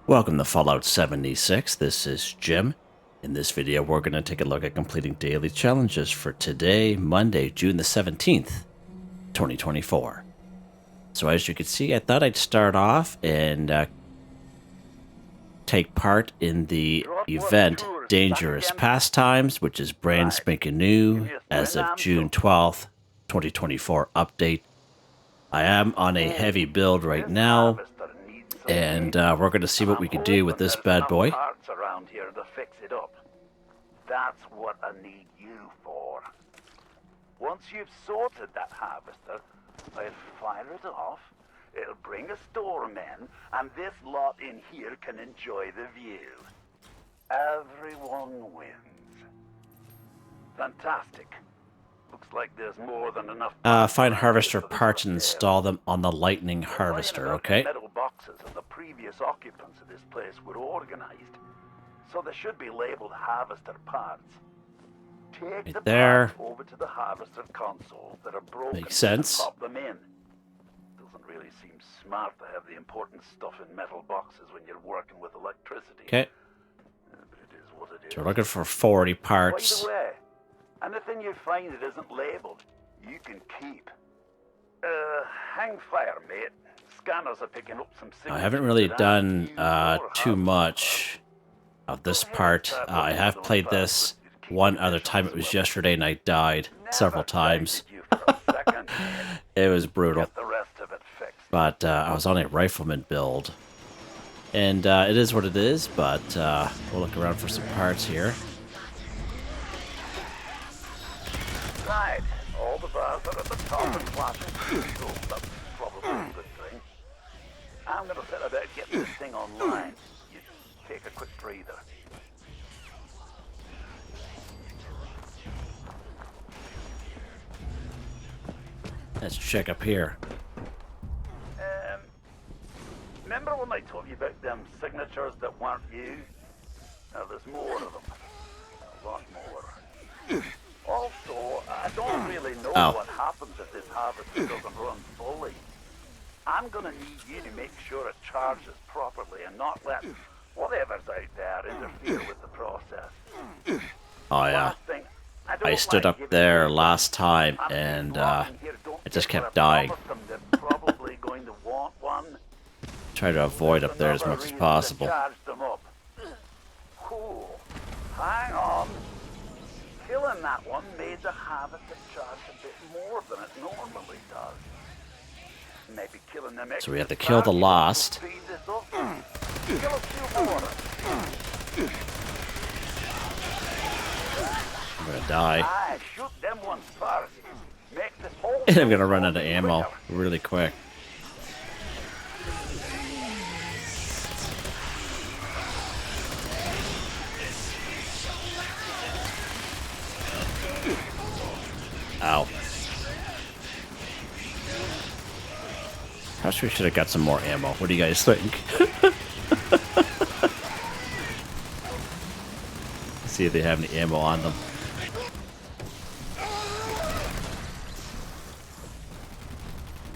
Welcome to Fallout 76. This is Jim. In this video, we're going to take a look at completing daily challenges for today, Monday, June the 17th, 2024. So as you can see, I thought I'd start off and take part in the event Dangerous Pastimes, which is brand spanking new as of June 12th, 2024 update. I am on a heavy build right now, and we're going to see what we can do with this bad boy. Around here to fix it up. That's what I need you for. Once you've sorted that harvester, I'll fire it off, it'll bring a storm in, and this lot in here can enjoy the view. Everyone wins. Fantastic. Looks like there's more than enough. Find harvester parts and install them on the lightning harvester, okay? Metal boxes and the previous occupants of this place were organized, so they should be labeled harvester parts. Take the there. parts over to the harvester console that are broken. Makes sense. And pop them in. Doesn't really seem smart to have the important stuff in metal boxes when you're working with electricity. Okay. But it is what it is. So we're looking for 40 By parts. the way, anything you find that isn't labeled, you can keep. Hang fire, mate. Scanners are picking up some signatures. I haven't really that done you or too have. much of this part. I have played this one other time. It was yesterday, and I died several times. It was brutal. Get the rest of it fixed. But I was on a rifleman build. And it is what it is, but we'll look around for some parts here. Right. All the bars are at the top and flashing. So that's probably a good thing. I'm going to set about getting this thing online. You take a quick breather. Let's check up here. Remember when I told you about them signatures that weren't you? Now there's more of them. A lot more. Also, I don't really know what happens if this harvester doesn't run fully. I'm gonna need you to make sure it charges properly and not let whatever's out there interfere with the process. Oh, yeah. Last thing, don't I stood like up giving there you- last time, I'm and people around here don't I just get kept what I dying. promised them. They're probably going to want one. Try to avoid up there as much as possible. Charge them up. Cool. Hang on. Killing that one made the harvester charge a bit more than it normally does. Maybe killing them. So we have to kill the lost. Speed this up. Kill a few more. I'm gonna die. Aye, shoot them ones first. Make this whole And I'm gonna run out of ammo really quick. Ow. Perhaps we should have got some more ammo. What do you guys think? See if they have any ammo on them.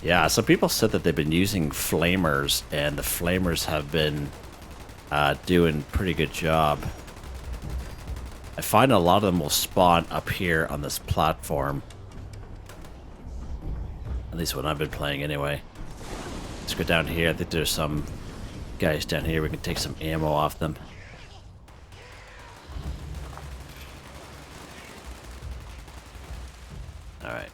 Yeah, some people said that they've been using flamers, and the flamers have been doing a pretty good job. I find a lot of them will spawn up here on this platform. At least when I've been playing anyway. Let's go down here. I think there's some guys down here. We can take some ammo off them. Alright.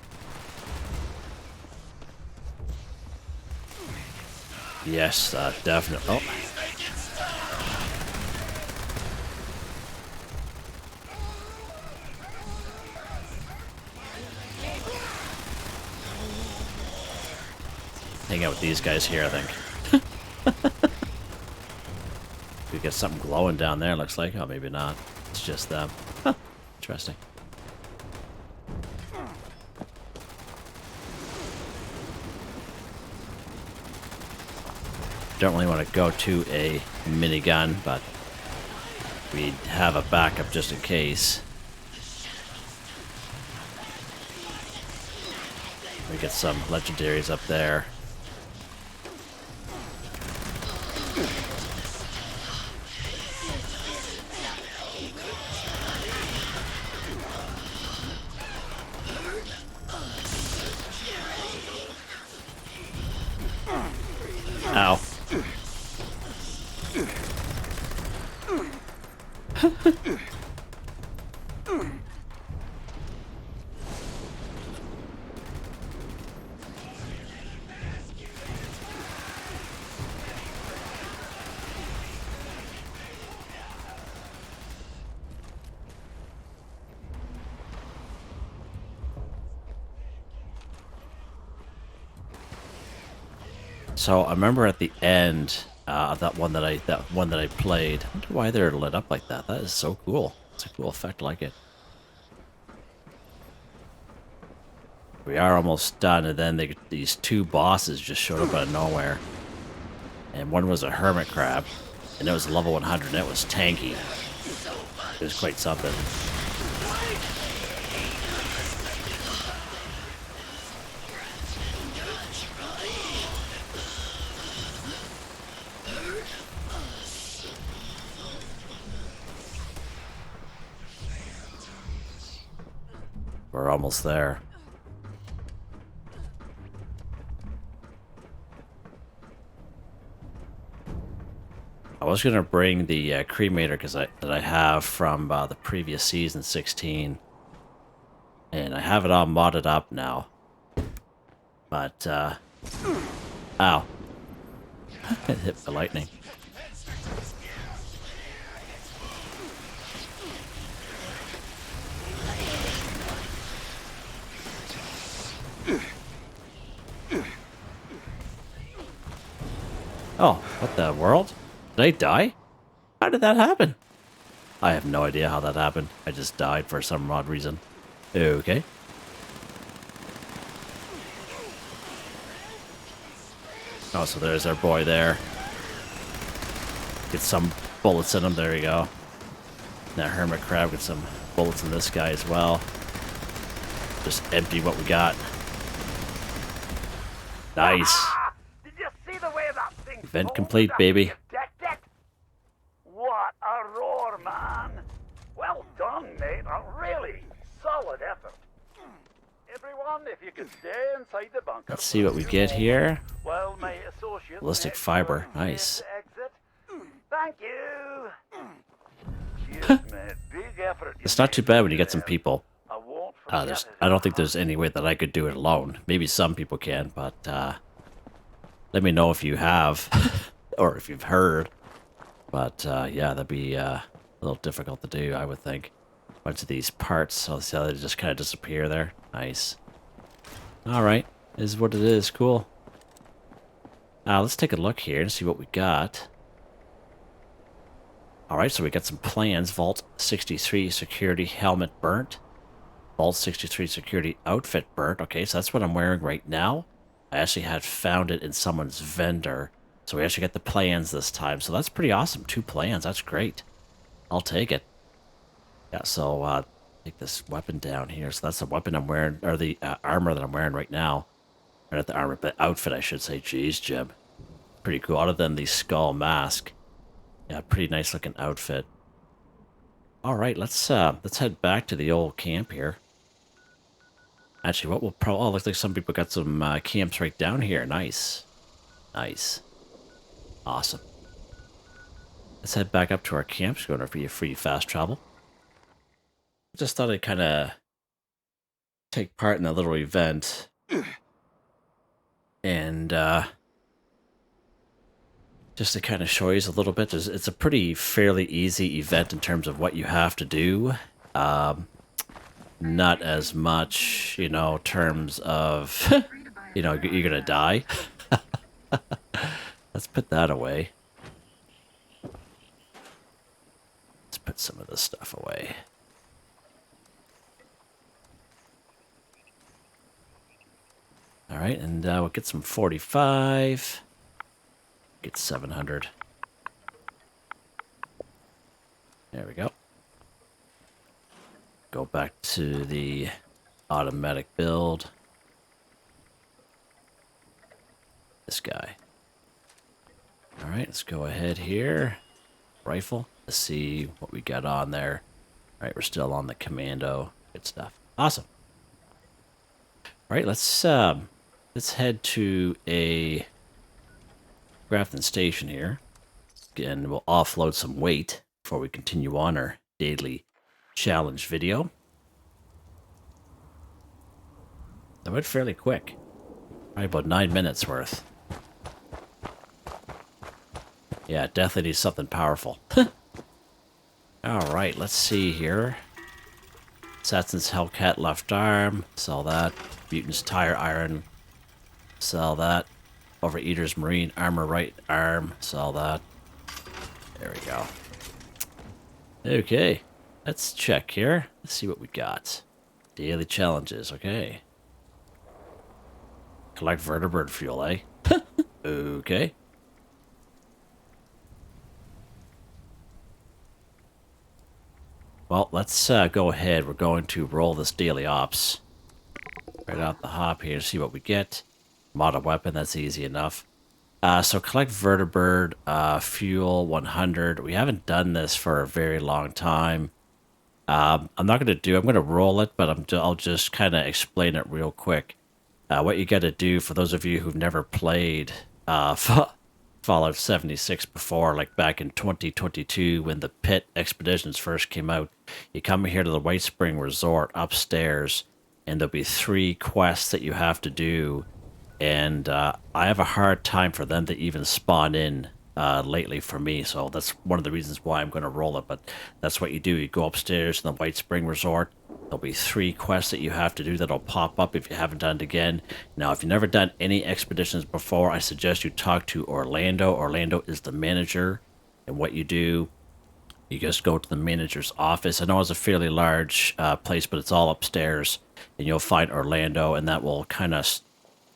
Yes, definitely. Oh. Hang out with these guys here, I think. We get something glowing down there, looks like. Oh, maybe not. It's just them. Huh. Interesting. Don't really want to go to a minigun, but we have a backup just in case. We get some legendaries up there. So I remember at the end of that one that I played. I wonder why they're lit up like that. That is so cool. It's a cool effect, I like it. We are almost done, and then these two bosses just showed up out of nowhere. And one was a hermit crab, and it was level 100, and it was tanky. It was quite something. We're almost there. I was gonna bring the cremator because that I have from the previous season 16, and I have it all modded up now. But ow! It hit by lightning. Oh, what the world? Did I die? How did that happen? I have no idea how that happened. I just died for some odd reason. Okay. Oh, so there's our boy there. Get some bullets in him. There you go. That hermit crab, get some bullets in this guy as well. Just empty what we got. Nice. Did you see the way that thing Event complete, baby. What a roar, man. Well done, mate. A really solid effort. Everyone, if you could stay inside the bunker. Let's see what we get here. Well, my associate. Ballistic fiber. Nice. Thank you. Cheers, mate. Big effort. It's not too bad when you get some people. I won't I don't think there's any way that I could do it alone. Maybe some people can, but let me know if you have or if you've heard. But yeah, that'd be a little difficult to do, I would think. A bunch of these parts, so see how they just kind of disappear there. Nice. All right, is what it is. Cool. Let's take a look here and see what we got. All right, so we got some plans. Vault 63 security helmet burnt. Vault 63 security outfit burnt. Okay, so that's what I'm wearing right now. I actually had found it in someone's vendor. So we actually got the plans this time. So that's pretty awesome. 2 plans. That's great. I'll take it. Yeah, so take this weapon down here. So that's the weapon I'm wearing, or the armor that I'm wearing right now. Or not the armor, but outfit, I should say. Jeez, Jim. Pretty cool. Other than the skull mask. Yeah, pretty nice looking outfit. All right, let's head back to the old camp here. Actually, what we'll probably... Oh, looks like some people got some camps right down here. Nice. Nice. Awesome. Let's head back up to our camps, going for your free fast travel. Just thought I'd kind of take part in a little event. And just to kind of show you a little bit, it's a pretty fairly easy event in terms of what you have to do. Not as much, you know, terms of, you know, you're gonna die. Let's put that away. Let's put some of this stuff away. All right, and we'll get some 45. Get 700. There we go. Go back to the automatic build. This guy. All right, let's go ahead here. Rifle. Let's see what we got on there. All right, we're still on the commando. Good stuff. Awesome. All right, let's head to a crafting station here, and we'll offload some weight. before we continue on our daily challenge video. That went fairly quick. Probably about 9 minutes worth. Yeah, definitely needs something powerful. Alright, let's see here. Assassin's Hellcat left arm. Sell that. Mutant's tire iron. Sell that. Overeater's marine armor right arm. Sell that. There we go. Okay. Let's check here. Let's see what we got. Daily challenges. Okay. Collect vertebrate fuel, eh? Okay. Well, let's go ahead. We're going to roll this daily ops. Right out the hop here to see what we get. Mod a weapon, that's easy enough. So collect vertebrate, fuel 100. We haven't done this for a very long time. I'm not going to roll it, but I'll just kind of explain it real quick. What you got to do, for those of you who've never played Fallout 76 before, like back in 2022 when the Pit Expeditions first came out, you come here to the White Spring Resort upstairs, and there'll be 3 quests that you have to do, and I have a hard time for them to even spawn in lately for me, so that's one of the reasons why I'm going to roll it. But that's what you do. You go upstairs in the White Spring Resort. There'll be 3 quests that you have to do that'll pop up if you haven't done it again. Now, if you've never done any expeditions before, I suggest you talk to Orlando. Orlando is the manager, and what you do, you just go to the manager's office. I know it's a fairly large place, but it's all upstairs, and you'll find Orlando, and that will kind of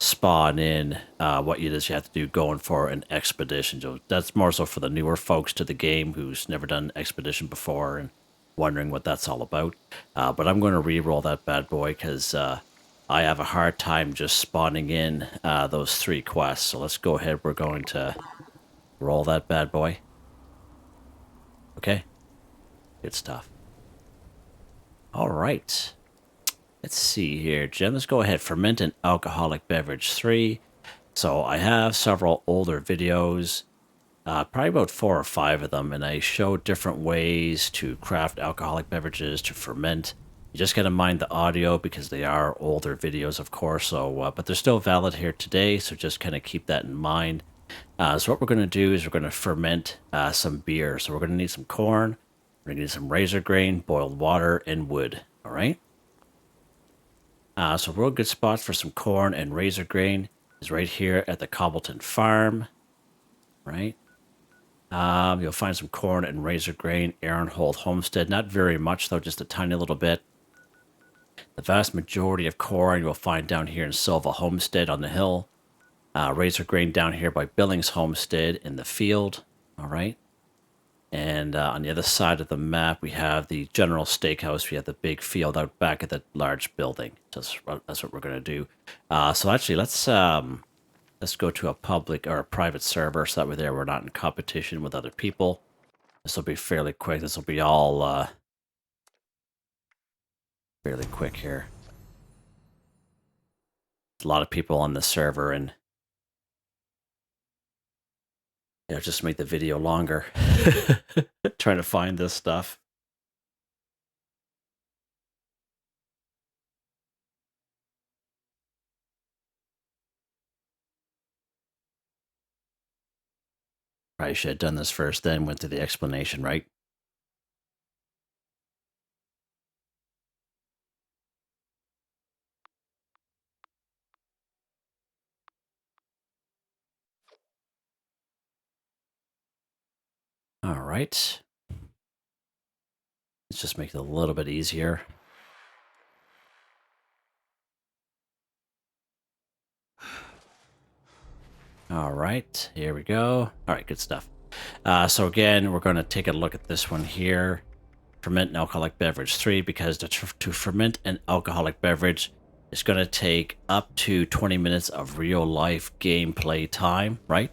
spawn in what it is you have to do going for an expedition. So that's more so for the newer folks to the game who's never done an expedition before and wondering what that's all about. But I'm going to re-roll that bad boy because I have a hard time just spawning in those 3 quests. So let's go ahead. We're going to roll that bad boy. Okay. Good stuff. All right. Let's see here, Jim. Let's go ahead. Ferment an alcoholic beverage 3. So I have several older videos, probably about 4 or 5 of them, and I show different ways to craft alcoholic beverages, to ferment. You just got to mind the audio because they are older videos, of course. So, but they're still valid here today, so just kind of keep that in mind. So what we're going to do is we're going to ferment some beer. So we're going to need some corn, we're going to need some razor grain, boiled water, and wood. All right. So real good spots for some corn and razor grain is right here at the Cobbleton Farm, right? You'll find some corn and razor grain, Aaronhold Homestead. Not very much, though, just a tiny little bit. The vast majority of corn you'll find down here in Silva Homestead on the hill. Razor grain down here by Billings Homestead in the field, all right? And on the other side of the map, we have the General Steakhouse. We have the big field out back of the large building. That's what we're going to do. So actually, let's go to a public or a private server, so that way there we're not in competition with other people. This will be fairly quick. This will be all fairly quick here. There's a lot of people on the server, and yeah, just make the video longer. Trying to find this stuff. Probably should have done this first, then went through the explanation, right? All right. Let's just make it a little bit easier. All right, here we go. All right, good stuff. So again, we're going to take a look at this one here. Ferment an alcoholic beverage 3, because to ferment an alcoholic beverage, it's going to take up to 20 minutes of real life gameplay time, right?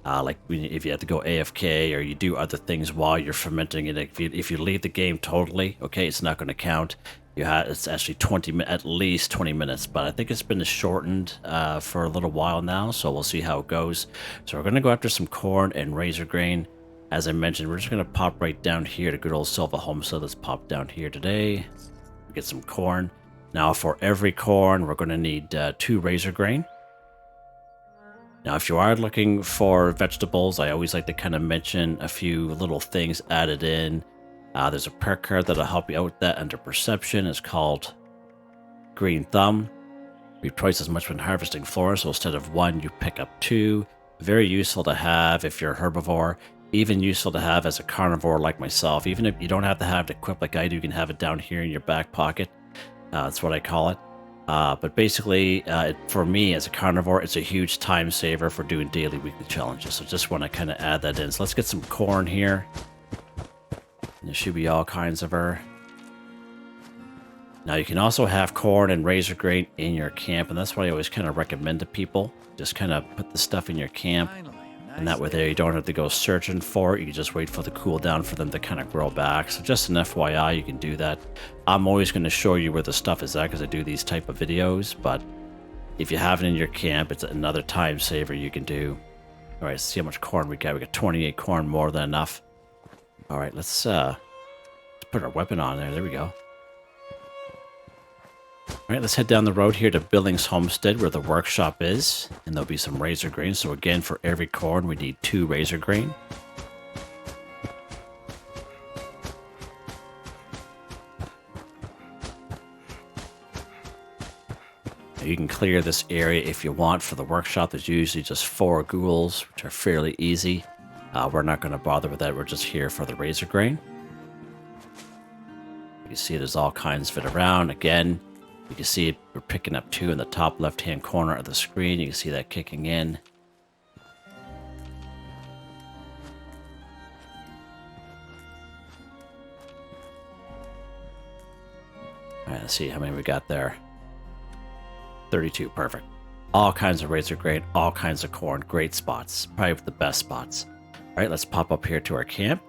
Like if you have to go AFK or you do other things while you're fermenting it. If you leave the game totally, okay, it's not going to count. It's actually at least 20 minutes, but I think it's been shortened for a little while now, so we'll see how it goes. So we're going to go after some corn and razor grain. As I mentioned, we're just going to pop right down here to good old Silva Homestead. Let's pop down here today. Get some corn. Now for every corn, we're going to need 2 razor grain. Now, if you are looking for vegetables, I always like to kind of mention a few little things added in. There's a perk card that'll help you out with that under perception. It's called Green Thumb. Be twice as much when harvesting flora, so instead of 1, you pick up 2. Very useful to have if you're a herbivore. Even useful to have as a carnivore like myself. Even if you don't have to have it equipped like I do, you can have it down here in your back pocket. That's what I call it. But basically, for me as a carnivore, it's a huge time saver for doing daily, weekly challenges. So just want to kind of add that in. So let's get some corn here. And there should be all kinds of her. Now you can also have corn and razor grain in your camp, and that's what I always kind of recommend to people. Just kind of put the stuff in your camp, and that way there you don't have to go searching for it. You can just wait for the cooldown for them to kind of grow back. So just an FYI, you can do that. I'm always going to show you where the stuff is at because I do these type of videos, but if you have it in your camp, it's another time saver you can do. All right, let's see how much corn we got. We got 28 corn, more than enough. All right, let's put our weapon on there. There we go. All right, let's head down the road here to Billings Homestead where the workshop is, and there'll be some razor grain. So again, for every corn, we need 2 razor grain. Now you can clear this area if you want. For the workshop, there's usually just 4 ghouls, which are fairly easy. We're not going to bother with that. We're just here for the razor grain. You see there's all kinds of it around. Again, you can see we're picking up 2 in the top left-hand corner of the screen. You can see that kicking in. All right, let's see how many we got there. 32, perfect. All kinds of razor grain, all kinds of corn, great spots. Probably the best spots. All right, let's pop up here to our camp.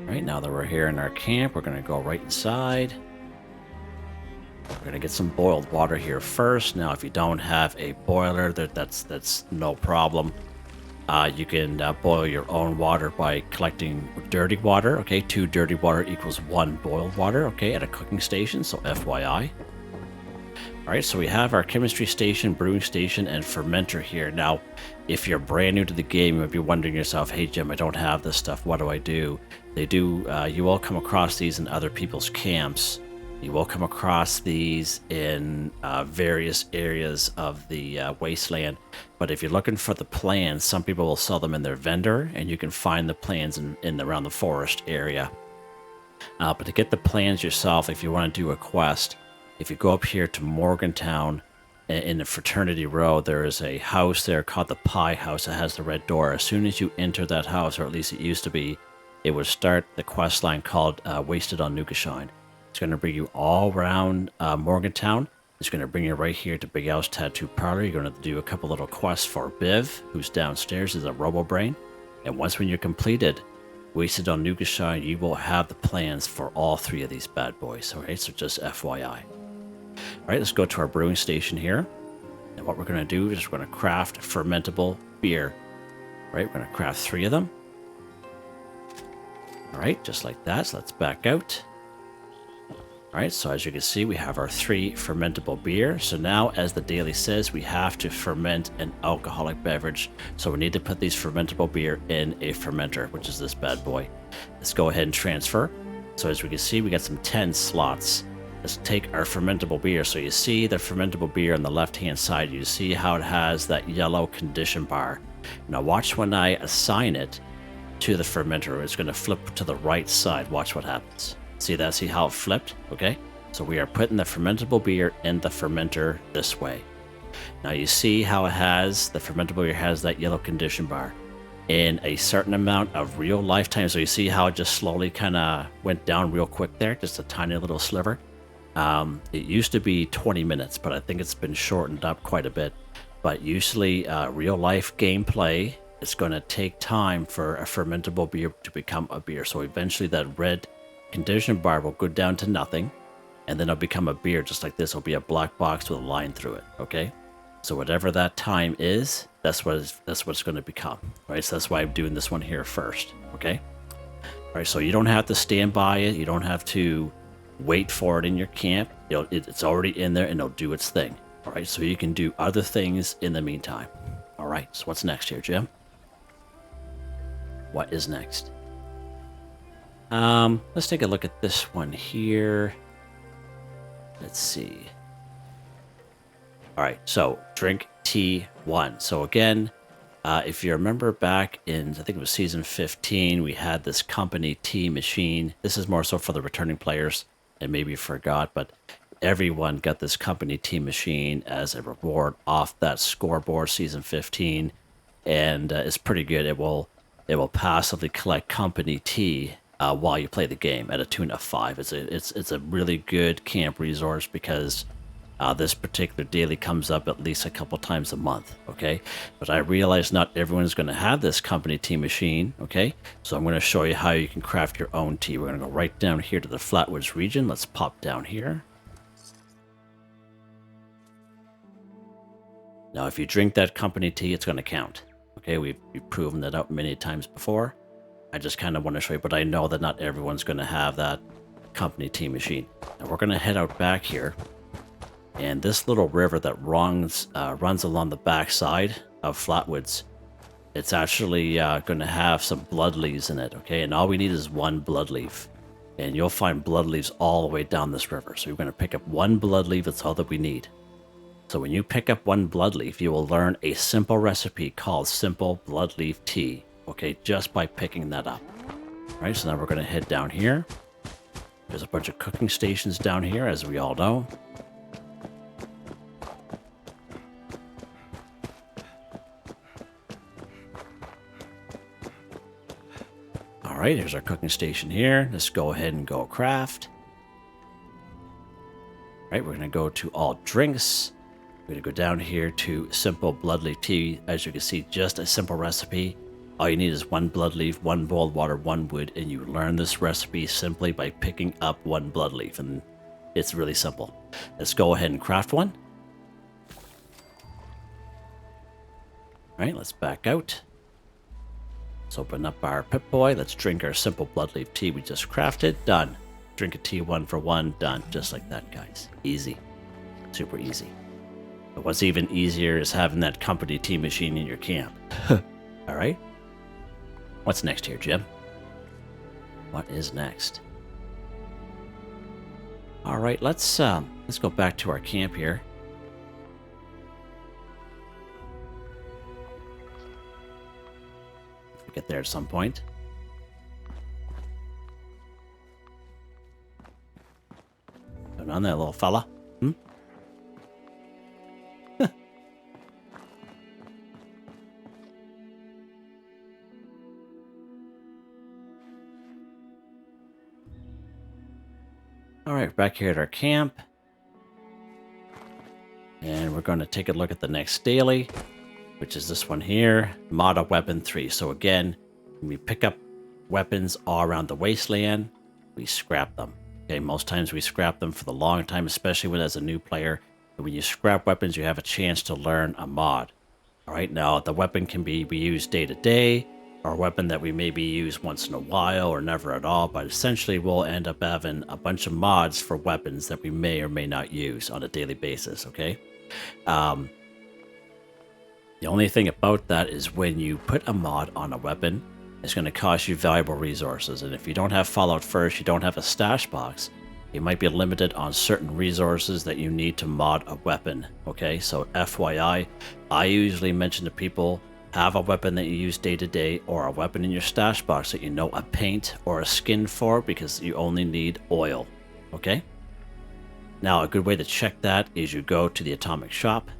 Right now that we're here in our camp, we're going to go right inside. We're going to get some boiled water here first. Now, if you don't have a boiler, that's no problem. You can boil your own water by collecting dirty water. Okay, 2 dirty water equals 1 boiled water. Okay, at a cooking station. So FYI. All right, so we have our chemistry station, brewing station, and fermenter here. Now, if you're brand new to the game, you might be wondering yourself, hey Jim, I don't have this stuff. What do I do? You will come across these in other people's camps. You will come across these in various areas of the wasteland. But if you're looking for the plans, some people will sell them in their vendor, and you can find the plans in around the forest area. But to get the plans yourself, if you want to do a quest, if you go up here to Morgantown in the Fraternity Row, there is a house there called the Pie House that has the red door. As soon as you enter that house, or at least it used to be, it would start the quest line called Wasted on Nukashine. It's going to bring you all around Morgantown. It's going to bring you right here to Big Al's Tattoo Parlor. You're going to have to do a couple little quests for Biv, who's downstairs, is a Robo-Brain. And once when you're completed, Wasted on Nukashine, you will have the plans for all 3 of these bad boys. Okay, so just FYI. All right, let's go to our brewing station here. And what we're going to do is we're going to craft fermentable beer. All right, we're going to craft 3 of them. All right, just like that. So let's back out. All right, so as you can see, we have our 3 fermentable beer. So now, as the daily says, we have to ferment an alcoholic beverage. So we need to put these fermentable beer in a fermenter, which is this bad boy. Let's go ahead and transfer. So as we can see, we got some 10 slots. Let's take our fermentable beer. So you see the fermentable beer on the left-hand side. You see how it has that yellow condition bar. Now watch when I assign it to the fermenter. It's going to flip to the right side. Watch what happens. See that? See how it flipped? Okay. So we are putting the fermentable beer in the fermenter this way. Now you see how it has, the fermentable beer has that yellow condition bar. In a certain amount of real lifetime, so you see how it just slowly kind of went down real quick there, just a tiny little sliver. It used to be 20 minutes, but I think it's been shortened up quite a bit. But usually real life gameplay, it's going to take time for a fermentable beer to become a beer. So eventually that red condition bar will go down to nothing. and then it'll become a beard just like this. It'll be a black box with a line through it, okay? So whatever that time is, that's what it's going to become, right? So that's why I'm doing this one here first, okay? All right, so you don't have to stand by it. You don't have to wait for it in your camp. It's already in there, and it'll do its thing, all right? So you can do other things in the meantime. All right, so what's next here, Jim? What is next? Let's take a look at this one here. Let's see. All right, so drink T1. So again, if you remember back in, I think it was season 15, we had this company tea machine. This is more so for the returning players, and maybe you forgot, but everyone got this company tea machine as a reward off that scoreboard season 15, and it's pretty good. It will passively collect company tea while you play the game at a tune of 5. It's a really good camp resource because this particular daily comes up at least a couple times a month, okay? But I realize not everyone's going to have this company tea machine, okay? So I'm going to show you how you can craft your own tea. We're going to go right down here to the Flatwoods region. Let's pop down here. Now, if you drink that company tea, it's going to count, okay? We've proven that out many times before. I just kind of want to show you, but I know that not everyone's going to have that company tea machine. Now, we're going to head out back here. And this little river that runs along the backside of Flatwoods, it's actually going to have some blood leaves in it, okay? And all we need is one blood leaf. And you'll find blood leaves all the way down this river. So you're going to pick up one blood leaf, that's all that we need. So when you pick up one blood leaf, you will learn a simple recipe called Simple Blood Leaf Tea, okay? Just by picking that up. All right, so now we're going to head down here. There's a bunch of cooking stations down here, as we all know. All right, here's our cooking station here. Let's go ahead and go craft. All right, we're going to go to all drinks. We're going to go down here to Simple Blood Leaf Tea. As you can see, just a simple recipe. All you need is one blood leaf, one boiled water, one wood, and you learn this recipe simply by picking up one blood leaf, and it's really simple. Let's go ahead and craft one. All right, let's back out. Let's open up our Pip-Boy. Let's drink our Simple Blood Leaf Tea we just crafted. Done. Drink a tea 1 for 1. Done. Just like that, guys. Easy. Super easy. But what's even easier is having that company tea machine in your camp. All right. What's next here, Jim? What is next? All right, let's go back to our camp here. Get there at some point. Going on there, little fella. All right, back here at our camp. And we're going to take a look at the next daily, which is this one here, Mod a Weapon 3. So again, when we pick up weapons all around the wasteland, we scrap them. Okay, most times we scrap them for the long time, especially when as a new player. And when you scrap weapons, you have a chance to learn a mod. All right, now the weapon can be used day to day, or a weapon that we maybe use once in a while or never at all, but essentially we'll end up having a bunch of mods for weapons that we may or may not use on a daily basis, okay? The only thing about that is when you put a mod on a weapon, it's going to cost you valuable resources. And if you don't have Fallout First, you don't have a stash box, you might be limited on certain resources that you need to mod a weapon. Okay, so FYI, I usually mention to people, have a weapon that you use day to day or a weapon in your stash box that you know a paint or a skin for, because you only need oil. Okay? Now, a good way to check that is you go to the Atomic Shop.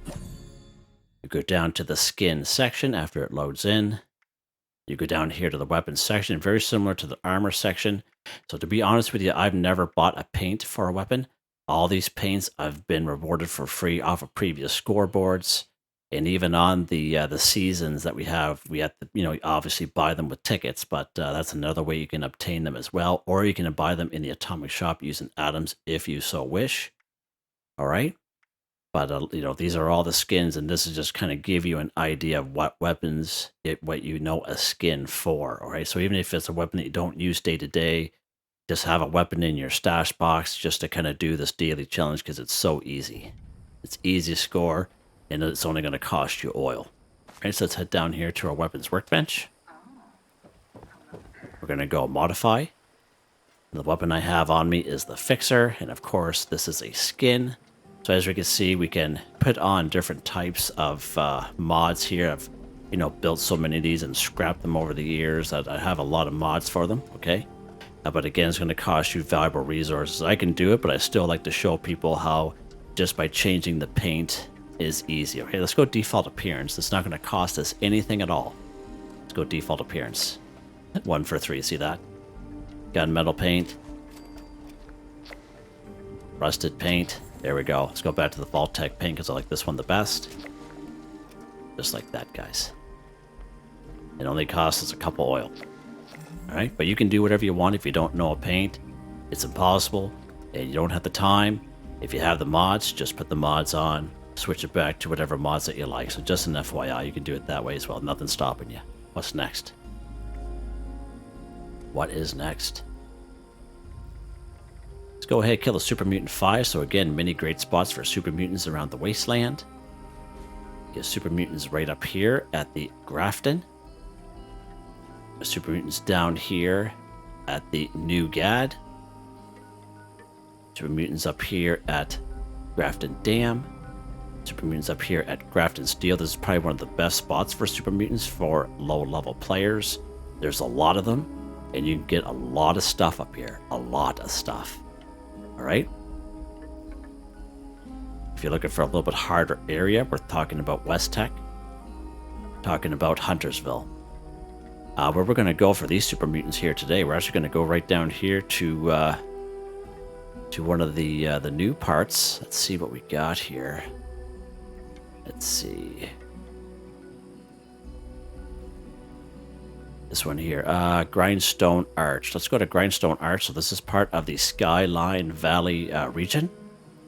You go down to the skin section after it loads in. You go down here to the weapons section, very similar to the armor section. So to be honest with you, I've never bought a paint for a weapon. All these paints I've been rewarded for free off of previous scoreboards. And even on the seasons that we have to, obviously buy them with tickets, but that's another way you can obtain them as well. Or you can buy them in the Atomic Shop using atoms if you so wish. All right. But, these are all the skins, and this is just kind of give you an idea of what weapons, what a skin for, all right? So even if it's a weapon that you don't use day to day, just have a weapon in your stash box just to kind of do this daily challenge because it's so easy. It's easy to score, and it's only going to cost you oil. All right, so let's head down here to our weapons workbench. We're going to go modify. The weapon I have on me is the Fixer, and of course, this is a skin. So as we can see, we can put on different types of mods here. I've, built so many of these and scrapped them over the years that I have a lot of mods for them, okay? But again, it's going to cost you valuable resources. I can do it, but I still like to show people how just by changing the paint is easy. Okay, let's go default appearance. It's not going to cost us anything at all. Let's go default appearance. 1 for 3, see that? Gunmetal paint. Rusted paint. There we go. Let's go back to the Vault-Tec paint because I like this one the best. Just like that, guys. It only costs us a couple oil. Alright, but you can do whatever you want if you don't know a paint. It's impossible, and you don't have the time. If you have the mods, just put the mods on. Switch it back to whatever mods that you like. So just an FYI, you can do it that way as well. Nothing's stopping you. What's next? What is next? Let's go ahead and kill the Super Mutant 5. So again, many great spots for Super Mutants around the Wasteland. Get Super Mutants right up here at the Grafton. Super Mutants down here at the New Gad. Super Mutants up here at Grafton Dam. Super Mutants up here at Grafton Steel. This is probably one of the best spots for Super Mutants for low-level players. There's a lot of them, and you can get a lot of stuff up here. A lot of stuff. Alright? If you're looking for a little bit harder area, we're talking about West Tech. Talking about Huntersville. Where we're going to go for these Super Mutants here today, we're actually going to go right down here to one of the new parts. Let's see what we got here. Let's see. This one here, Grindstone Arch. Let's go to Grindstone Arch. So this is part of the Skyline Valley region.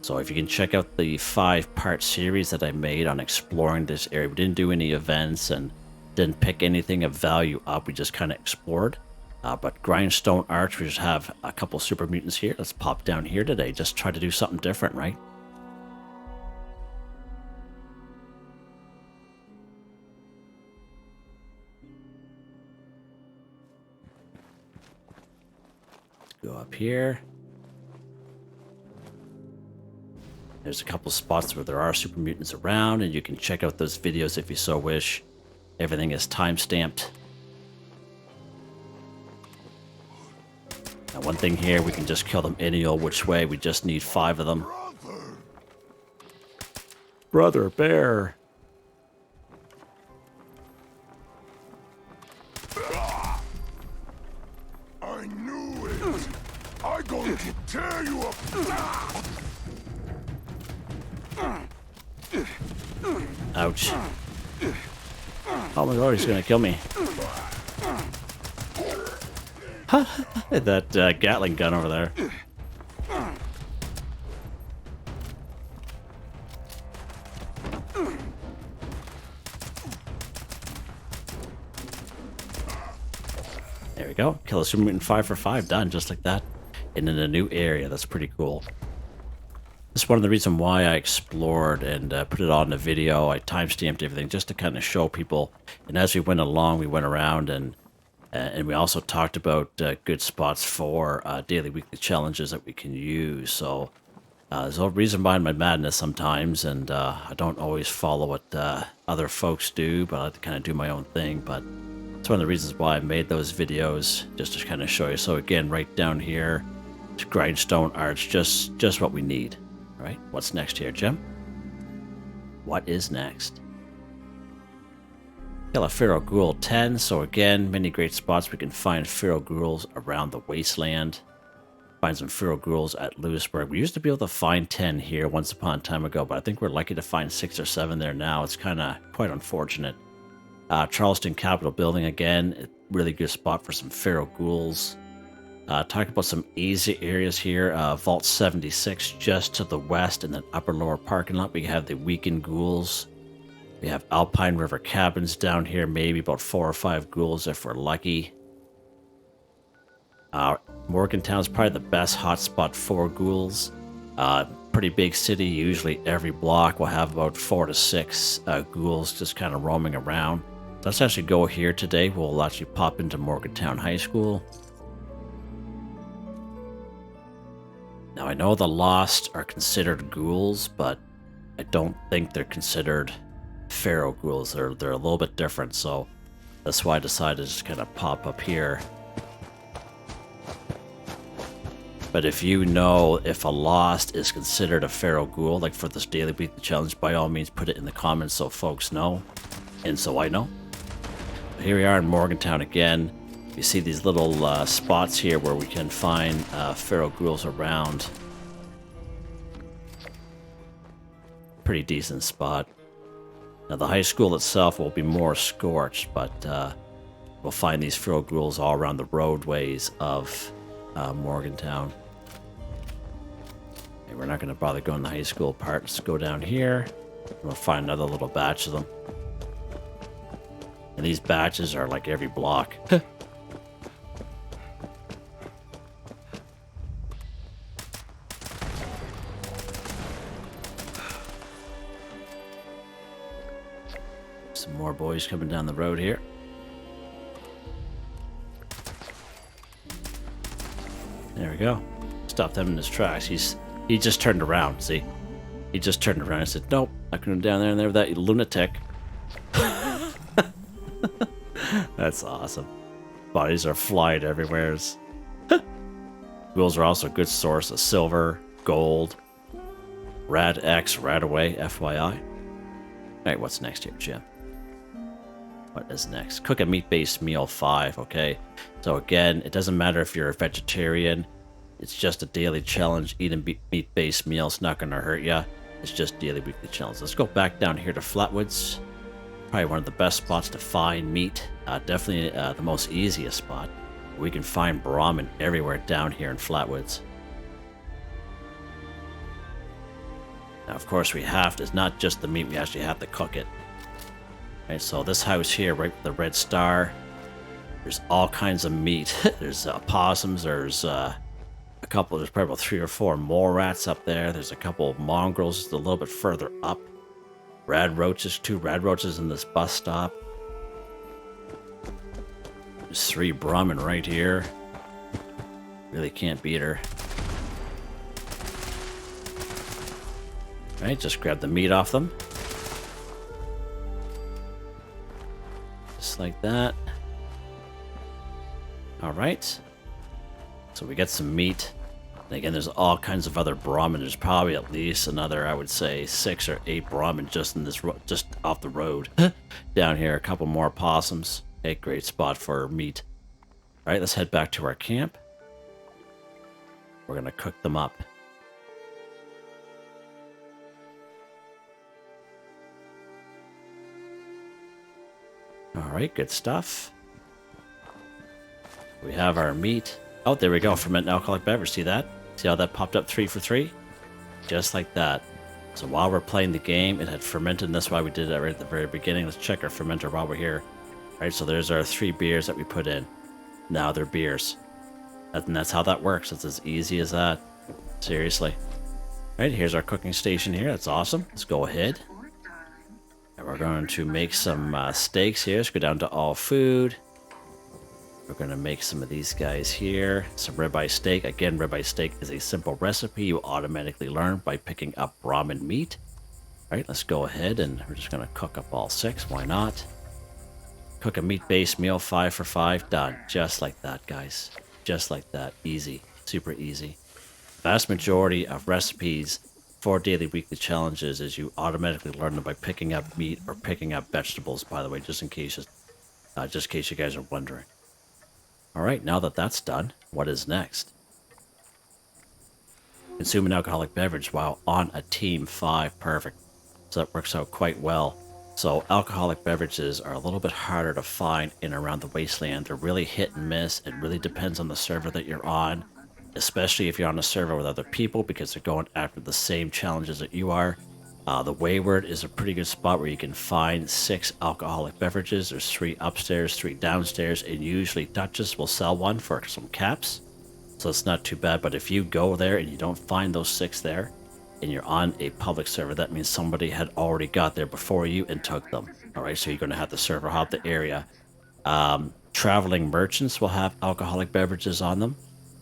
So if you can check out the 5-part series that I made on exploring this area. We didn't do any events and didn't pick anything of value up. We just kind of explored. But Grindstone Arch, we just have a couple Super Mutants here. Let's pop down here today. Just try to do something different, right? Go up here. There's a couple spots where there are Super Mutants around, and you can check out those videos if you so wish. Everything is time-stamped. Now, one thing here, we can just kill them any old which way. We just need 5 of them. Brother Bear. I knew it. I'm going to tear you apart. Ouch. Oh my god, he's gonna kill me. That Gatling gun over there. There we go. Kill a Super Mutant 5 for 5. Done, just like that. And in a new area. That's pretty cool. This is one of the reasons why I explored and put it on the video. I timestamped everything just to kind of show people. And as we went along, we went around and we also talked about good spots for daily, weekly challenges that we can use. So there's a reason behind my madness sometimes, and I don't always follow what other folks do, but I like to kind of do my own thing. But it's one of the reasons why I made those videos, just to kind of show you. So again, right down here, Grindstone Arch, just what we need. All right, what's next here, Jim? What is next? Kill a Feral Ghoul 10. So again, many great spots we can find Feral Ghouls around the Wasteland. find some feral ghouls at Lewisburg. We used to be able to find 10 here once upon a time ago, but I think we're lucky to find 6 or 7 there now. It's kind of quite unfortunate. Charleston Capitol Building again, really good spot for some feral ghouls. Talk about some easy areas here. Vault 76 just to the west in the upper lower parking lot. We have the weakened ghouls. We have Alpine River Cabins down here, maybe about 4 or 5 ghouls if we're lucky. Morgantown's probably the best hotspot for ghouls. Pretty big city, usually every block will have about 4 to 6 ghouls just kind of roaming around. Let's actually go here today. We'll actually pop into Morgantown High School. Now I know the Lost are considered ghouls, but I don't think they're considered feral ghouls. They're a little bit different, so that's why I decided to just kind of pop up here. But if you know if a Lost is considered a feral ghoul, like for this daily weekly challenge, by all means put it in the comments so folks know, and so I know. But here we are in Morgantown again. You see these little spots here where we can find feral ghouls around. Pretty decent spot. Now the high school itself will be more scorched, but we'll find these feral ghouls all around the roadways of Morgantown. Okay, we're not going to bother going the high school part. Let's go down here. We'll find another little batch of them. And these batches are like every block. Some more boys coming down the road here. There we go. Stopped him in his tracks. He just turned around, see? He just turned around and said, nope, not going down there and there with that lunatic. That's awesome. Bodies are flying everywhere. Ghouls are also a good source of silver, gold, Rad X, Rad Away, FYI. Alright, what's next here, Jim? What is next? Cook a meat-based meal 5, okay? So again, it doesn't matter if you're a vegetarian. It's just a daily challenge. Eating meat-based meals not going to hurt you. It's just daily weekly challenge. Let's go back down here to Flatwoods. Probably one of the best spots to find meat. Definitely the most easiest spot. We can find Brahmin everywhere down here in Flatwoods. Now, of course, we have to. It's not just the meat. We actually have to cook it. Okay, so this house here, right with the red star, there's all kinds of meat. There's possums, there's a couple, there's probably about 3 or 4 mole rats up there. There's a couple of mongrels just a little bit further up. Rad roaches, 2 rad roaches in this bus stop. There's 3 Brahmin right here. Really can't beat her. Alright, just grab the meat off them. Just like that. Alright. So we get some meat. And again, there's all kinds of other Brahmin. There's probably at least another, I would say, 6 or 8 Brahmin just in this just off the road. Down here, a couple more possums. A great spot for meat. Alright, let's head back to our camp. We're gonna cook them up. Alright, good stuff. We have our meat. Oh, there we go. Ferment an alcoholic beverage. See that? See how that popped up 3 for 3? Just like that. So while we're playing the game, it had fermented, and that's why we did that right at the very beginning. Let's check our fermenter while we're here. Alright, so there's our 3 beers that we put in. Now they're beers. And that's how that works. It's as easy as that. Seriously. Alright, here's our cooking station here. That's awesome. Let's go ahead. And we're going to make some steaks here. Let's go down to all food. We're going to make some of these guys here. Some ribeye steak. Again, ribeye steak is a simple recipe you automatically learn by picking up Brahmin meat. Alright, let's go ahead and we're just going to cook up all 6. Why not? Cook a meat-based meal 5 for 5. Done. Just like that, guys. Just like that. Easy. Super easy. Vast majority of recipes for daily weekly challenges is you automatically learn them by picking up meat or picking up vegetables, by the way, just in case you guys are wondering. Alright, now that that's done, what is next? consume an alcoholic beverage while on a team 5. Perfect. So that works out quite well. So alcoholic beverages are a little bit harder to find in and around the wasteland. They're really hit and miss. It really depends on the server that you're on, especially if you're on a server with other people because they're going after the same challenges that you are. The Wayward is a pretty good spot where you can find 6 alcoholic beverages. There's 3 upstairs, 3 downstairs, and usually Duchess will sell one for some caps. So it's not too bad, but if you go there and you don't find those 6 there, and you're on a public server, that means somebody had already got there before you and took them. All right, so you're going to have to server hop the area. Traveling merchants will have alcoholic beverages on them.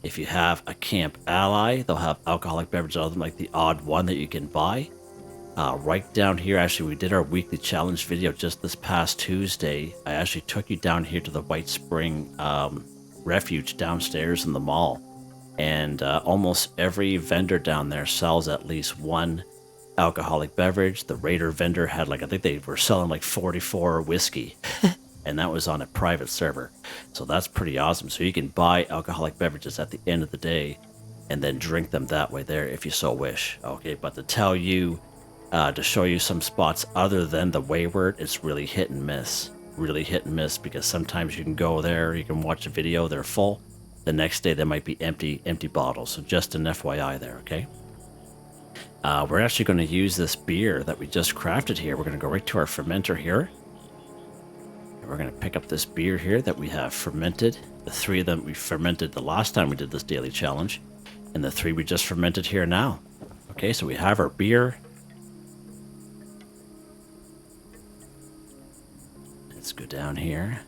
If you have a camp ally, they'll have alcoholic beverages on them, like the odd one that you can buy. Right down here, actually, we did our weekly challenge video just this past Tuesday. I actually took you down here to the White Spring Refuge downstairs in the mall. And almost every vendor down there sells at least one alcoholic beverage. The Raider vendor had I think they were selling like 44 whiskey. And that was on a private server. So that's pretty awesome. So you can buy alcoholic beverages at the end of the day and then drink them that way there if you so wish. Okay, but to tell you, to show you some spots other than the Wayward, it's really hit and miss. Really hit and miss because sometimes you can go there, you can watch a video, they're full. The next day there might be empty bottles. So just an FYI there, okay? We're actually going to use this beer that we just crafted here. We're going to go right to our fermenter here. And we're going to pick up this beer here that we have fermented. The 3 of them we fermented the last time we did this daily challenge. And the 3 we just fermented here now. Okay, so we have our beer. Let's go down here.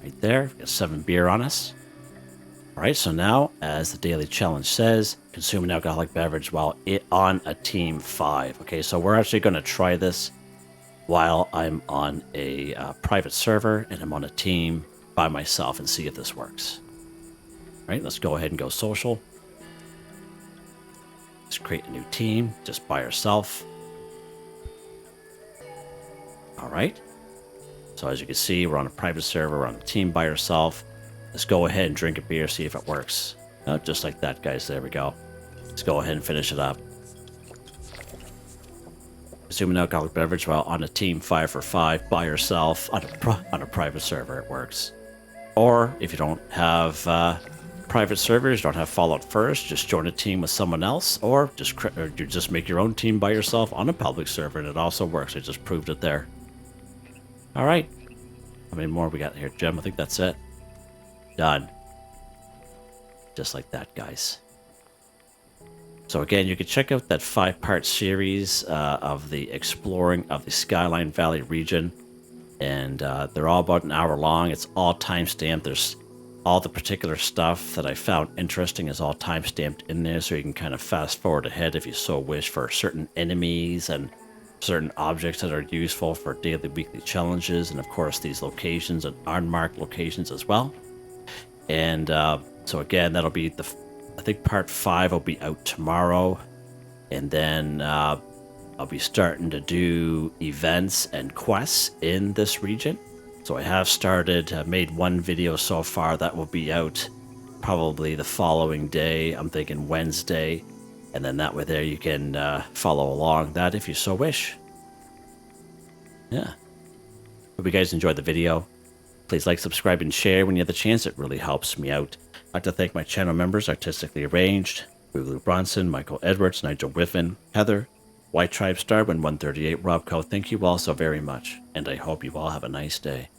Right there, we've got 7 beer on us. All right, so now, as the daily challenge says, consume an alcoholic beverage while on a team 5. Okay, so we're actually going to try this while I'm on a private server and I'm on a team by myself and see if this works. All right, let's go ahead and go social. Let's create a new team just by yourself. All right. So as you can see, we're on a private server, we're on a team by yourself. Let's go ahead and drink a beer, see if it works. Oh, just like that, guys. There we go. Let's go ahead and finish it up. Consume an alcoholic beverage while on a team 5 for 5 by yourself on a private server. It works. Or if you don't have private servers, you don't have Fallout First, just join a team with someone else, or you just make your own team by yourself on a public server, and it also works. I just proved it there. All right. How many more we got here, Jim? I think that's it. Done. Just like that, guys. So again, you can check out that 5-part series of the exploring of the Skyline Valley region. And they're all about an hour long. It's all time-stamped. There's all the particular stuff that I found interesting is all time-stamped in there, so you can kind of fast forward ahead if you so wish for certain enemies and certain objects that are useful for daily, weekly challenges, and of course these locations and unmarked locations as well. And so again, that'll be I think part 5 will be out tomorrow, and then I'll be starting to do events and quests in this region. So I have started, made 1 video so far that will be out probably the following day. I'm thinking Wednesday. And then that way there you can follow along that if you so wish. Yeah. Hope you guys enjoyed the video. Please like, subscribe, and share when you have the chance. It really helps me out. I'd like to thank my channel members, Artistically Arranged, Boogaloo Bronson, Michael Edwards, Nigel Wiffen, Heather, Whitetribe, Starwin 138, Robco. Thank you all so very much. And I hope you all have a nice day.